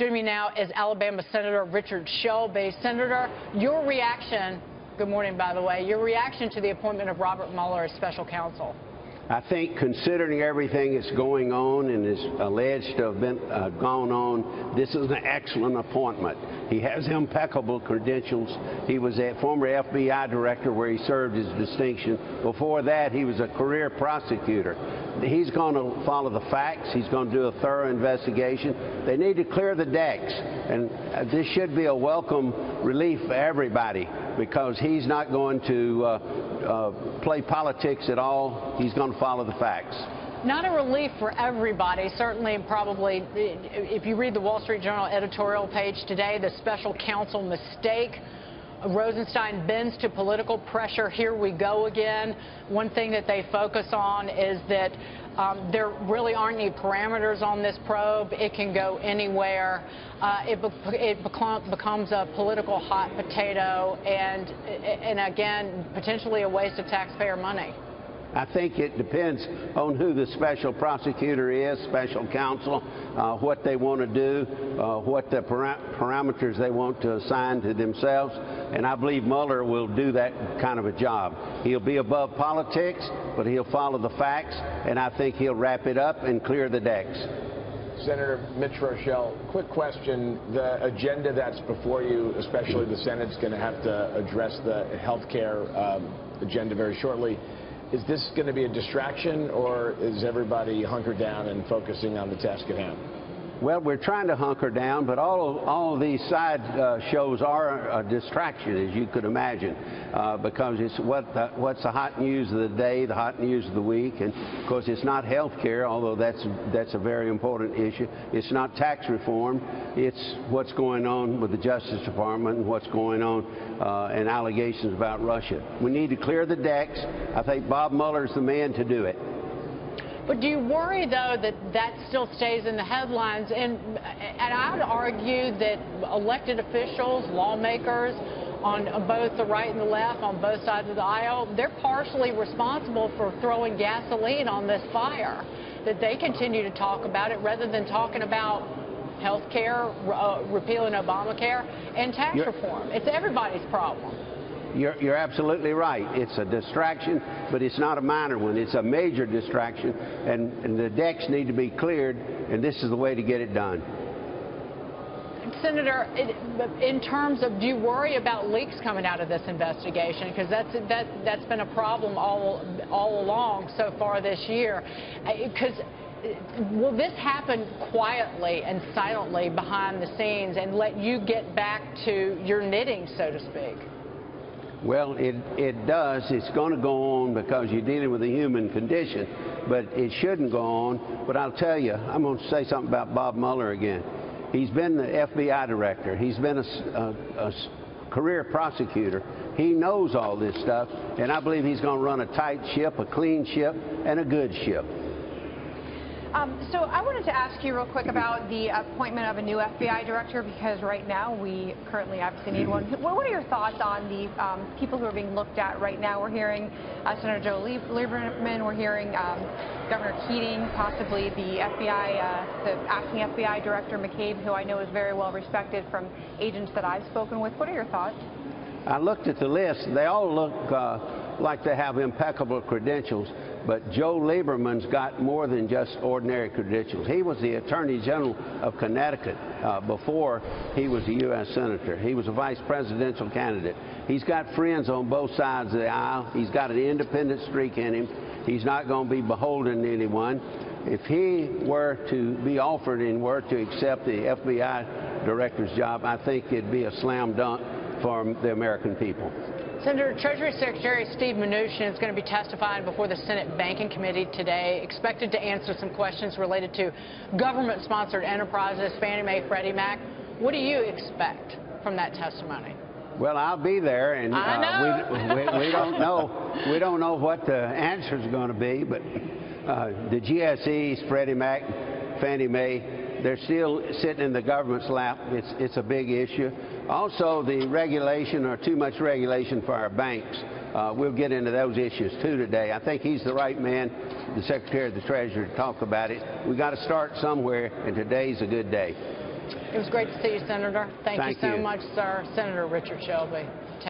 Joining me now is Alabama Senator Richard Shelby. Senator, your reaction, good morning by the way, your reaction to the appointment of Robert Mueller as special counsel. I think considering everything that's going on and is alleged to have been gone on, this is an excellent appointment. He has impeccable credentials. He was a former FBI director where he served his distinction. Before that, he was a career prosecutor. He's going to follow the facts. He's going to do a thorough investigation. They need to clear the decks, and this should be a welcome relief for everybody because he's not going to play politics at all. He's going to follow the facts. Not a relief for everybody, certainly, and probably, if you read the Wall Street Journal editorial page today, the special counsel mistake. Rosenstein bends to political pressure. Here we go again. One thing that they focus on is that there really aren't any parameters on this probe. It can go anywhere. It becomes a political hot potato and again, potentially a waste of taxpayer money. I think it depends on who the special prosecutor is, special counsel, what they want to do, what the parameters they want to assign to themselves. And I believe Mueller will do that kind of a job. He'll be above politics, but he'll follow the facts, and I think he'll wrap it up and clear the decks. Senator Mitch Rochelle, quick question. The agenda that's before you, especially the Senate's going to have to address the health care agenda very shortly. Is this going to be a distraction, or is everybody hunkered down and focusing on the task at hand? Well, we're trying to hunker down, but all of these side shows are a distraction, as you could imagine, because it's what's the hot news of the day, the hot news of the week, and of course it's not health care, although that's a very important issue. It's not tax reform. It's what's going on with the Justice Department and what's going on and allegations about Russia. We need to clear the decks. I think Bob Mueller's the man to do it. But do you worry, though, that that still stays in the headlines? And I would argue that elected officials, lawmakers, on both the right and the left, on both sides of the aisle, they're partially responsible for throwing gasoline on this fire, that they continue to talk about it rather than talking about health care, repealing Obamacare, and tax reform. It's everybody's problem. You're absolutely right. It's a distraction, but it's not a minor one. It's a major distraction, and the decks need to be cleared, and this is the way to get it done. Senator, in terms of, do you worry about leaks coming out of this investigation? Because that's been a problem all along so far this year. Because will this happen quietly and silently behind the scenes and let you get back to your knitting, so to speak? Well, it does. It's going to go on because you're dealing with a human condition, but it shouldn't go on. But I'll tell you, I'm going to say something about Bob Mueller again. He's been the FBI director. He's been a career prosecutor. He knows all this stuff, and I believe he's going to run a tight ship, a clean ship, and a good ship. So I wanted to ask you real quick about the appointment of a new FBI director, because right now we currently obviously need one. What are your thoughts on the people who are being looked at right now? We're hearing Senator Joe Lieberman. We're hearing Governor Keating, possibly the FBI, the acting FBI director McCabe, who I know is very well respected from agents that I've spoken with. What are your thoughts? I looked at the list. They all look like they have impeccable credentials, but Joe Lieberman's got more than just ordinary credentials. He was the Attorney General of Connecticut before he was a U.S. Senator. He was a vice presidential candidate. He's got friends on both sides of the aisle. He's got an independent streak in him. He's not going to be beholden to anyone. If he were to be offered and were to accept the FBI director's job, I think it'd be a slam dunk for the American people. Senator, Treasury Secretary Steve Mnuchin is going to be testifying before the Senate Banking Committee today, expected to answer some questions related to government-sponsored enterprises, Fannie Mae, Freddie Mac. What do you expect from that testimony? Well, I'll be there, and we don't know. We don't know what the answer is going to be, but the GSEs, Freddie Mac, Fannie Mae, they're still sitting in the government's lap. It's a big issue. Also, the regulation, or too much regulation for our banks. We'll get into those issues too today. I think he's the right man, the Secretary of the Treasury, to talk about it. We got to start somewhere, and today's a good day. It was great to see you, Senator. Thank you so you. much, sir. Senator Richard Shelby.